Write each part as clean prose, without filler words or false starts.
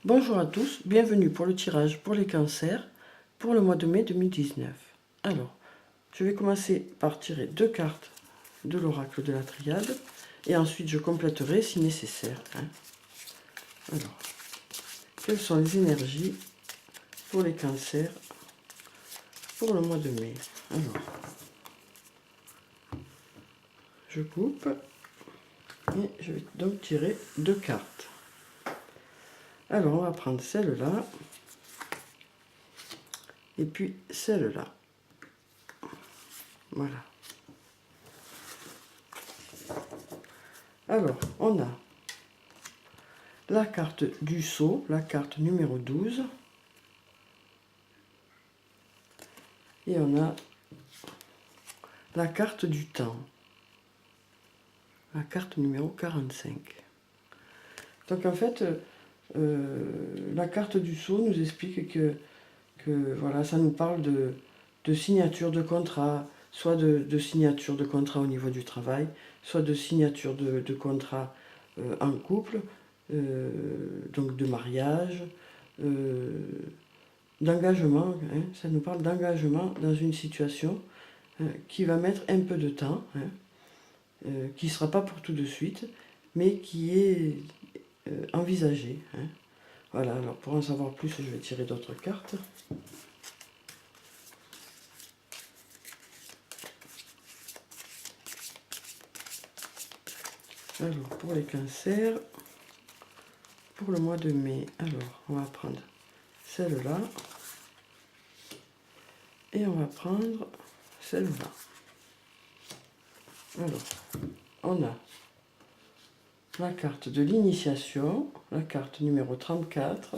Bonjour à tous, bienvenue pour le tirage pour les cancers pour le mois de mai 2019. Alors, je vais commencer par tirer 2 cartes de l'oracle de la triade et ensuite je compléterai si nécessaire. Alors, quelles sont les énergies pour les cancers pour le mois de mai? Alors, je coupe et je vais donc tirer 2 cartes. Alors, on va prendre celle-là et puis celle-là. Voilà. Alors, on a la carte du sceau, la carte numéro 12. Et on a la carte du temps, la carte numéro 45. Donc en fait, la carte du sceau nous explique que voilà, ça nous parle de signature de contrat, soit de signature de contrat au niveau du travail, soit de signature de contrat en couple, donc de mariage, d'engagement, ça nous parle d'engagement dans une situation qui va mettre un peu de temps, qui ne sera pas pour tout de suite, mais qui est envisagé. Voilà, alors pour en savoir plus, je vais tirer d'autres cartes. Alors, pour les cancers, pour le mois de mai, alors, on va prendre celle-là, et on va prendre celle-là. Alors, on a la carte de l'initiation, la carte numéro 34,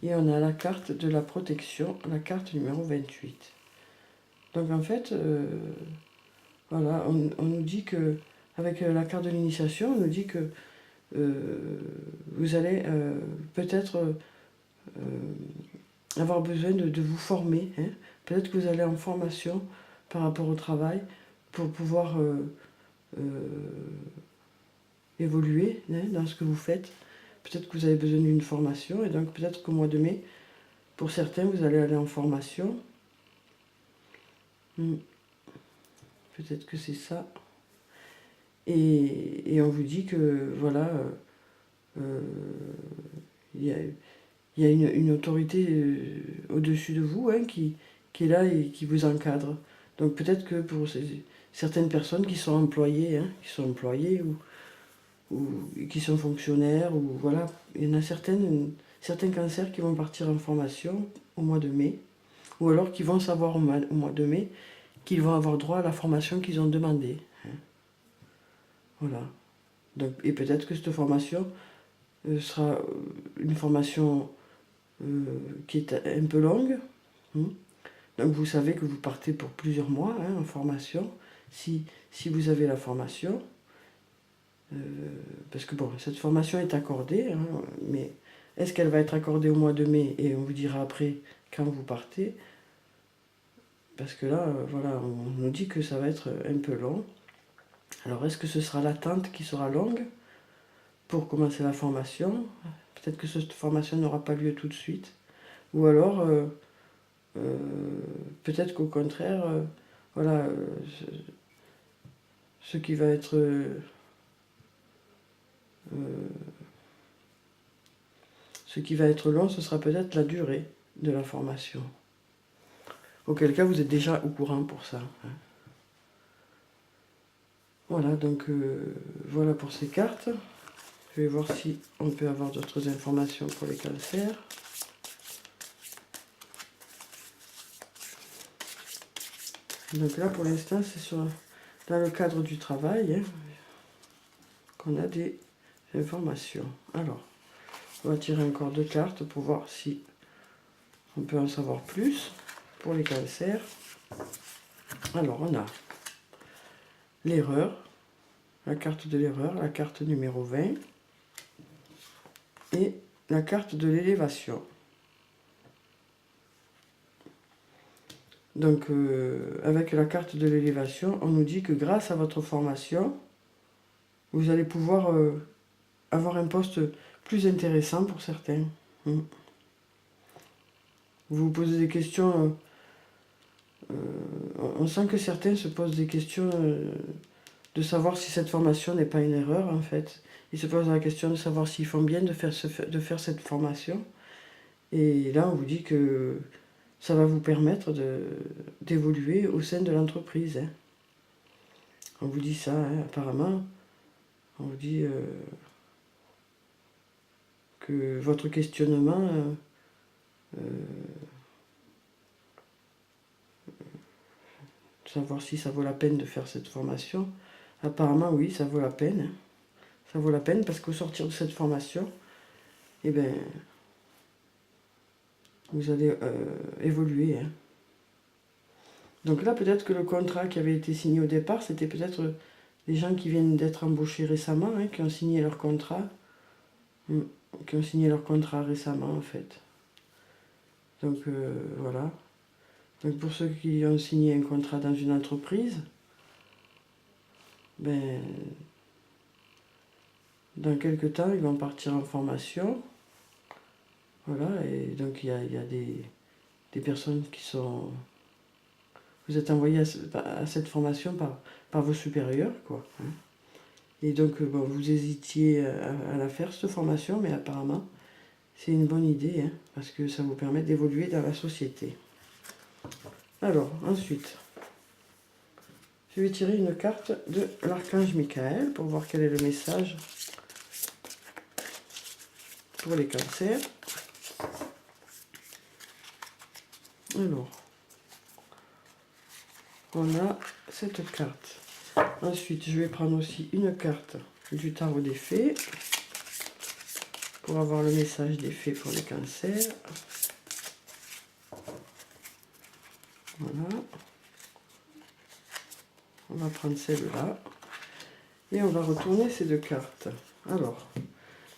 et on a la carte de la protection, la carte numéro 28. Donc en fait, voilà, on nous dit que, avec la carte de l'initiation, on nous dit que vous allez peut-être avoir besoin de vous former. Peut-être que vous allez en formation par rapport au travail pour pouvoir évoluer dans ce que vous faites. Peut-être que vous avez besoin d'une formation et donc peut-être qu'au mois de mai, pour certains, vous allez aller en formation. Peut-être que c'est ça. Et on vous dit que voilà, il y a une autorité au-dessus de vous qui est là et qui vous encadre. Donc peut-être que pour certaines personnes qui sont employées, ou qui sont fonctionnaires, ou voilà, il y en a certains cancers qui vont partir en formation au mois de mai, ou alors qui vont savoir au mois de mai qu'ils vont avoir droit à la formation qu'ils ont demandée. Voilà. Donc, et peut-être que cette formation sera une formation qui est un peu longue. Donc vous savez que vous partez pour plusieurs mois en formation, si vous avez la formation. Parce que bon, cette formation est accordée, mais est-ce qu'elle va être accordée au mois de mai et on vous dira après quand vous partez? Parce que là, voilà, on nous dit que ça va être un peu long. Alors est-ce que ce sera l'attente qui sera longue pour commencer la formation? Peut-être que cette formation n'aura pas lieu tout de suite. Ou alors, peut-être qu'au contraire, voilà, ce qui va être long, ce sera peut-être la durée de la formation. Auquel cas, vous êtes déjà au courant pour ça. Voilà, donc voilà pour ces cartes. Je vais voir si on peut avoir d'autres informations pour les cancers. Donc là, pour l'instant, c'est dans le cadre du travail qu'on a des informations. Alors, on va tirer encore 2 cartes pour voir si on peut en savoir plus pour les cancers. Alors, on a l'erreur, la carte de l'erreur, la carte numéro 20 et la carte de l'élévation. Donc, avec la carte de l'élévation, on nous dit que grâce à votre formation, vous allez pouvoir avoir un poste plus intéressant pour certains. Vous vous posez des questions. On sent que certains se posent des questions de savoir si cette formation n'est pas une erreur, en fait. Ils se posent la question de savoir s'ils font bien de faire cette formation. Et là, on vous dit que ça va vous permettre d'évoluer au sein de l'entreprise. Hein. On vous dit ça, hein, apparemment. On vous dit que votre questionnement savoir si ça vaut la peine de faire cette formation. Apparemment, oui, ça vaut la peine. Hein. Ça vaut la peine parce qu'au sortir de cette formation, eh ben, vous allez évoluer. Hein. Donc là, peut-être que le contrat qui avait été signé au départ, c'était peut-être des gens qui viennent d'être embauchés récemment, hein, qui ont signé leur contrat. Qui ont signé leur contrat récemment, en fait. Donc, voilà. Donc, pour ceux qui ont signé un contrat dans une entreprise, ben, dans quelques temps, ils vont partir en formation. Voilà, et donc il y a des personnes qui sont... Vous êtes envoyés à cette formation par vos supérieurs, quoi. Hein. Et donc, bon, vous hésitiez à la faire, cette formation, mais apparemment, c'est une bonne idée, hein, parce que ça vous permet d'évoluer dans la société. Alors, ensuite, je vais tirer une carte de l'archange Michael pour voir quel est le message pour les cancers. Alors, on a cette carte. Ensuite, je vais prendre aussi une carte du tarot des fées pour avoir le message des fées pour les cancers. Voilà. On va prendre celle-là et on va retourner ces deux cartes. Alors,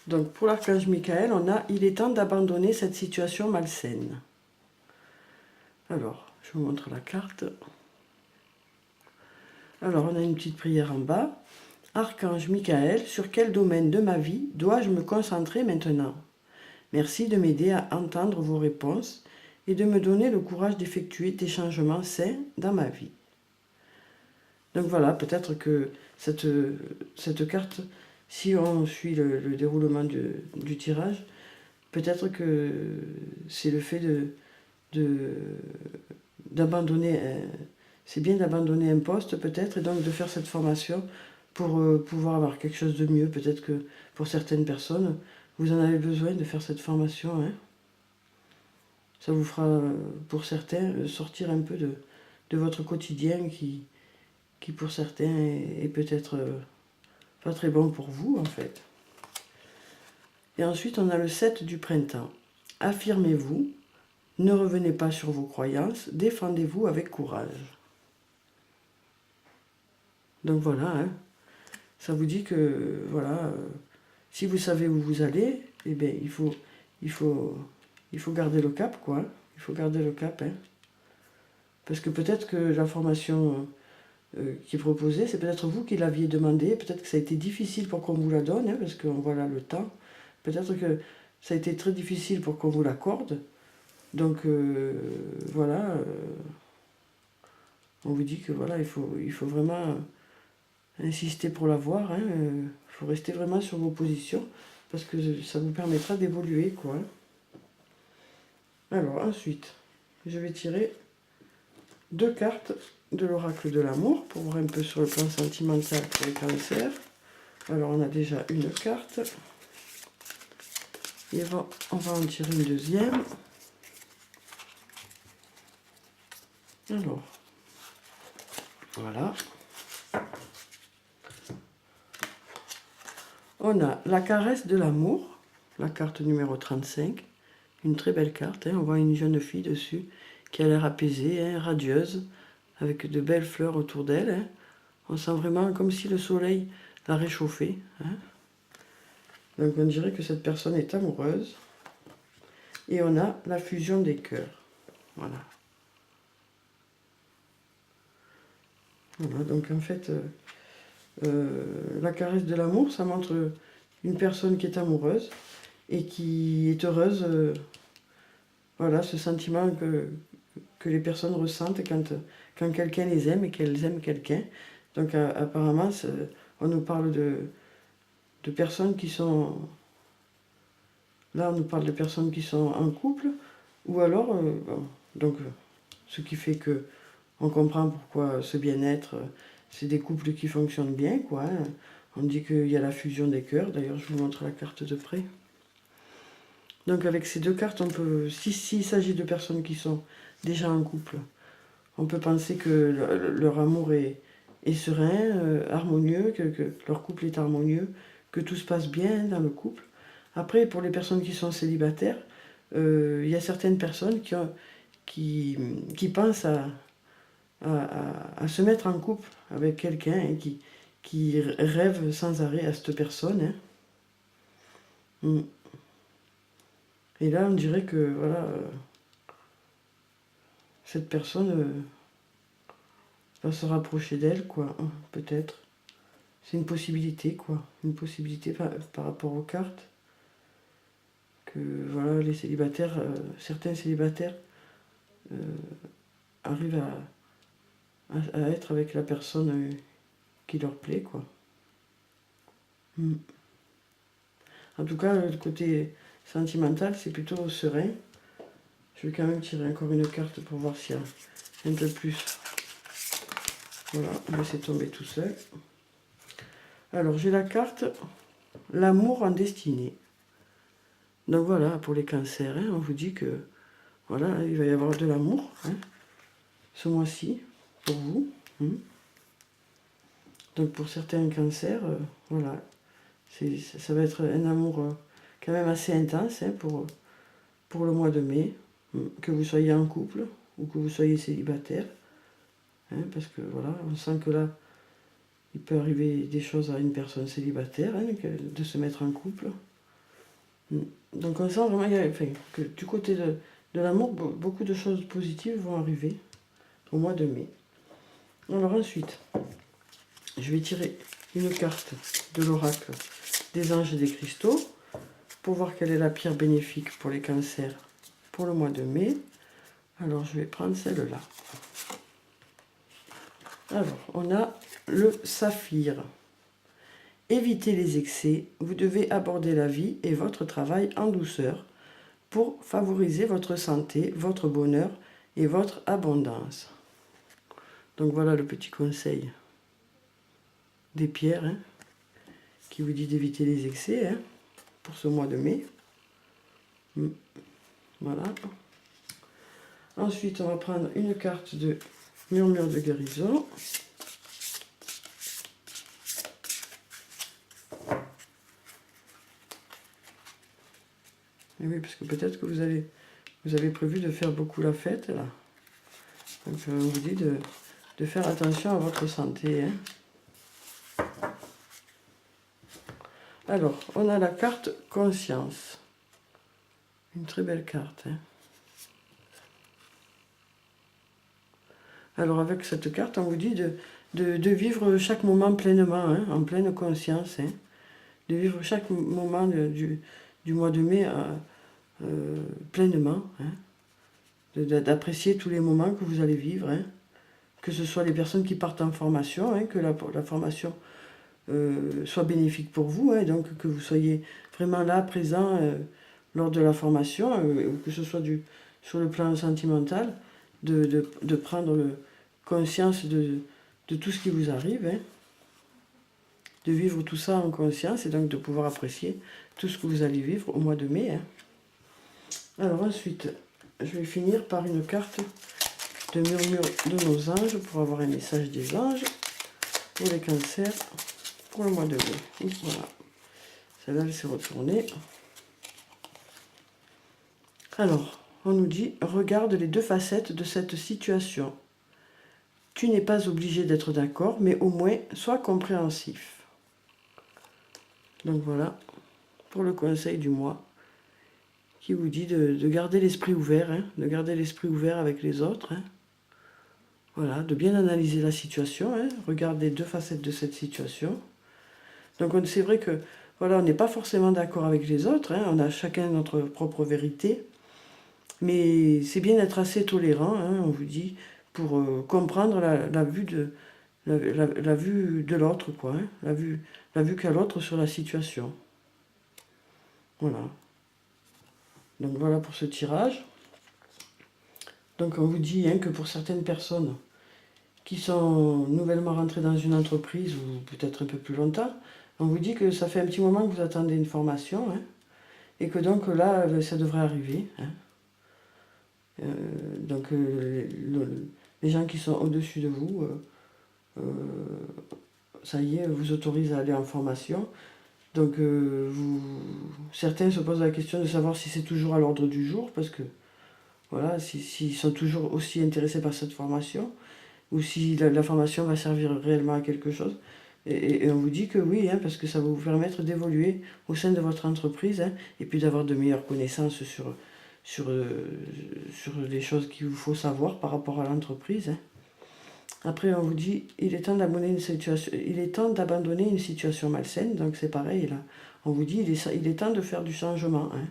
donc pour l'archange Michael, on a « Il est temps d'abandonner cette situation malsaine ». Alors, je vous montre la carte. Alors, on a une petite prière en bas. Archange Michael, sur quel domaine de ma vie dois-je me concentrer maintenant? Merci de m'aider à entendre vos réponses et de me donner le courage d'effectuer des changements sains dans ma vie. Donc voilà, peut-être que cette carte, si on suit le déroulement du tirage, peut-être que c'est le fait d'abandonner... C'est bien d'abandonner un poste peut-être et donc de faire cette formation pour pouvoir avoir quelque chose de mieux. Peut-être que pour certaines personnes, vous en avez besoin de faire cette formation. Hein. Ça vous fera, pour certains, sortir un peu de votre quotidien qui pour certains est peut-être pas très bon pour vous en fait. Et ensuite, on a le 7 du printemps. Affirmez-vous, ne revenez pas sur vos croyances, défendez-vous avec courage. Donc voilà, hein, ça vous dit que voilà, si vous savez où vous allez, eh bien, il faut garder le cap, quoi. Hein. Il faut garder le cap. Hein. Parce que peut-être que la formation qui est proposée, c'est peut-être vous qui l'aviez demandé, peut-être que ça a été difficile pour qu'on vous la donne, hein, parce qu'on voit là le temps. Peut-être que ça a été très difficile pour qu'on vous l'accorde. Donc voilà, on vous dit que voilà, il faut vraiment insister pour l'avoir. Hein, faut rester vraiment sur vos positions parce que ça vous permettra d'évoluer, quoi. Alors ensuite, je vais tirer deux cartes de l'oracle de l'amour pour voir un peu sur le plan sentimental pour les cancers. Alors on a déjà une carte et on va en tirer une deuxième. Alors voilà. On a la caresse de l'amour, la carte numéro 35, une très belle carte, hein. On voit une jeune fille dessus qui a l'air apaisée, hein, radieuse, avec de belles fleurs autour d'elle. Hein. On sent vraiment comme si le soleil la réchauffait. Hein. Donc on dirait que cette personne est amoureuse. Et on a la fusion des cœurs. Voilà. Voilà, donc en fait... la caresse de l'amour, ça montre une personne qui est amoureuse et qui est heureuse. Voilà, ce sentiment que les personnes ressentent quand quelqu'un les aime et qu'elles aiment quelqu'un. Donc apparemment, on nous parle de personnes qui sont... Là, on nous parle de personnes qui sont en couple, ou alors, bon, donc, ce qui fait que on comprend pourquoi ce bien-être, c'est des couples qui fonctionnent bien, quoi. Hein. On dit qu'il y a la fusion des cœurs. D'ailleurs, je vous montre la carte de près. Donc, avec ces deux cartes, on peut, s'il s'agit de personnes qui sont déjà en couple, on peut penser que leur amour est serein, harmonieux, que leur couple est harmonieux, que tout se passe bien dans le couple. Après, pour les personnes qui sont célibataires, il y a certaines personnes qui pensent à se mettre en couple avec quelqu'un et qui rêvent sans arrêt à cette personne. Hein. Et là, on dirait que voilà, cette personne va se rapprocher d'elle, quoi, hein, peut-être. C'est une possibilité, quoi. Une possibilité par rapport aux cartes. Que voilà, les célibataires, certains célibataires arrivent à être avec la personne qui leur plaît, quoi. En tout cas, le côté sentimental, c'est plutôt serein. Je vais quand même tirer encore une carte pour voir s'il y a un peu plus. Voilà, on va laisser tomber tout seul. Alors, j'ai la carte « L'amour en destinée ». Donc voilà, pour les cancers, hein, on vous dit que voilà, il va y avoir de l'amour hein, ce mois-ci pour vous. Donc pour certains cancers, voilà, ça va être un amour quand même assez intense hein, pour le mois de mai, que vous soyez en couple ou que vous soyez célibataire. Hein, parce que voilà, on sent que là, il peut arriver des choses à une personne célibataire, hein, de se mettre en couple. Donc on sent vraiment que du côté de l'amour, beaucoup de choses positives vont arriver au mois de mai. Alors ensuite, je vais tirer une carte de l'oracle des anges et des cristaux pour voir quelle est la pierre bénéfique pour les cancers pour le mois de mai. Alors je vais prendre celle-là. Alors, on a le saphir. Évitez les excès, vous devez aborder la vie et votre travail en douceur pour favoriser votre santé, votre bonheur et votre abondance. Donc voilà le petit conseil des pierres hein, qui vous dit d'éviter les excès hein, pour ce mois de mai. Voilà. Ensuite, on va prendre une carte de murmure de guérison. Et oui, parce que peut-être que vous avez prévu de faire beaucoup la fête, là. Donc, on vous dit de faire attention à votre santé. Hein. Alors, on a la carte conscience. Une très belle carte. Hein. Alors, avec cette carte, on vous dit de vivre chaque moment pleinement, hein, en pleine conscience. Hein. De vivre chaque moment du mois de mai pleinement, hein, d'apprécier tous les moments que vous allez vivre, hein, que ce soit les personnes qui partent en formation, hein, que la formation soit bénéfique pour vous, hein, donc que vous soyez vraiment là, présent lors de la formation, que ce soit sur le plan sentimental, de prendre conscience de tout ce qui vous arrive, hein, de vivre tout ça en conscience et donc de pouvoir apprécier tout ce que vous allez vivre au mois de mai. Hein. Alors ensuite, je vais finir par une carte de murmure de nos anges pour avoir un message des anges pour les cancers pour le mois de mai. Voilà. Celle-là, elle s'est retournée. Alors, on nous dit, regarde les deux facettes de cette situation. Tu n'es pas obligé d'être d'accord, mais au moins, sois compréhensif. Donc voilà, pour le conseil du mois, qui vous dit de garder l'esprit ouvert, hein, de garder l'esprit ouvert avec les autres. Hein. Voilà, de bien analyser la situation, hein, regarder deux facettes de cette situation. Donc c'est vrai que voilà, on n'est pas forcément d'accord avec les autres, hein, on a chacun notre propre vérité, mais c'est bien d'être assez tolérant, hein, on vous dit, pour comprendre la vue la vue de l'autre, quoi, hein, la vue qu'a l'autre sur la situation. Voilà. Donc voilà pour ce tirage. Donc on vous dit hein, que pour certaines personnes qui sont nouvellement rentrées dans une entreprise, ou peut-être un peu plus longtemps, on vous dit que ça fait un petit moment que vous attendez une formation, hein, et que donc là, ça devrait arriver. Hein. Donc les gens qui sont au-dessus de vous, ça y est, vous autorisent à aller en formation. Donc certains se posent la question de savoir si c'est toujours à l'ordre du jour, parce que voilà, s'ils sont toujours aussi intéressés par cette formation, ou si la formation va servir réellement à quelque chose. Et on vous dit que oui, hein, parce que ça va vous permettre d'évoluer au sein de votre entreprise, hein, et puis d'avoir de meilleures connaissances sur les choses qu'il vous faut savoir par rapport à l'entreprise. Hein. Après, on vous dit, il est temps d'abandonner une situation malsaine, donc c'est pareil là. On vous dit, il est temps de faire du changement. Hein.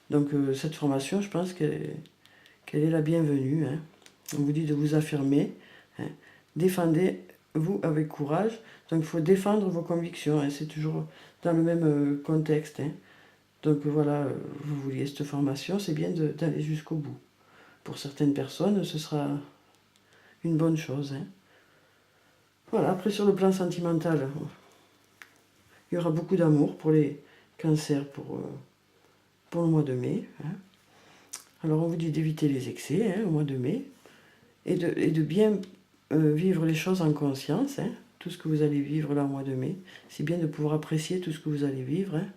Donc cette formation, je pense qu'elle est la bienvenue. Hein. On vous dit de vous affirmer. Hein. Défendez-vous avec courage. Donc il faut défendre vos convictions. Hein. C'est toujours dans le même contexte. Hein. Donc voilà, vous vouliez cette formation, c'est bien d'aller jusqu'au bout. Pour certaines personnes, ce sera une bonne chose. Hein. Voilà, après sur le plan sentimental, il y aura beaucoup d'amour pour les cancers pour le mois de mai. Hein. Alors on vous dit d'éviter les excès hein, au mois de mai et de bien vivre les choses en conscience. Hein. Tout ce que vous allez vivre là au mois de mai, c'est bien de pouvoir apprécier tout ce que vous allez vivre. Hein.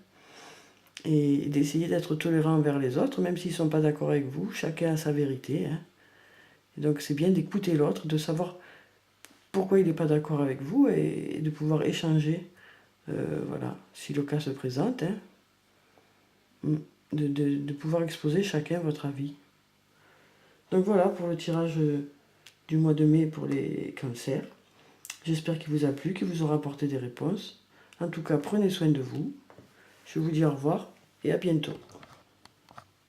Et d'essayer d'être tolérant envers les autres, même s'ils ne sont pas d'accord avec vous, chacun a sa vérité. Hein. Et donc c'est bien d'écouter l'autre, de savoir pourquoi il n'est pas d'accord avec vous et de pouvoir échanger, voilà, si le cas se présente, hein, de pouvoir exposer chacun votre avis. Donc voilà pour le tirage du mois de mai pour les cancers. J'espère qu'il vous a plu, qu'il vous aura apporté des réponses. En tout cas, prenez soin de vous. Je vous dis au revoir et à bientôt.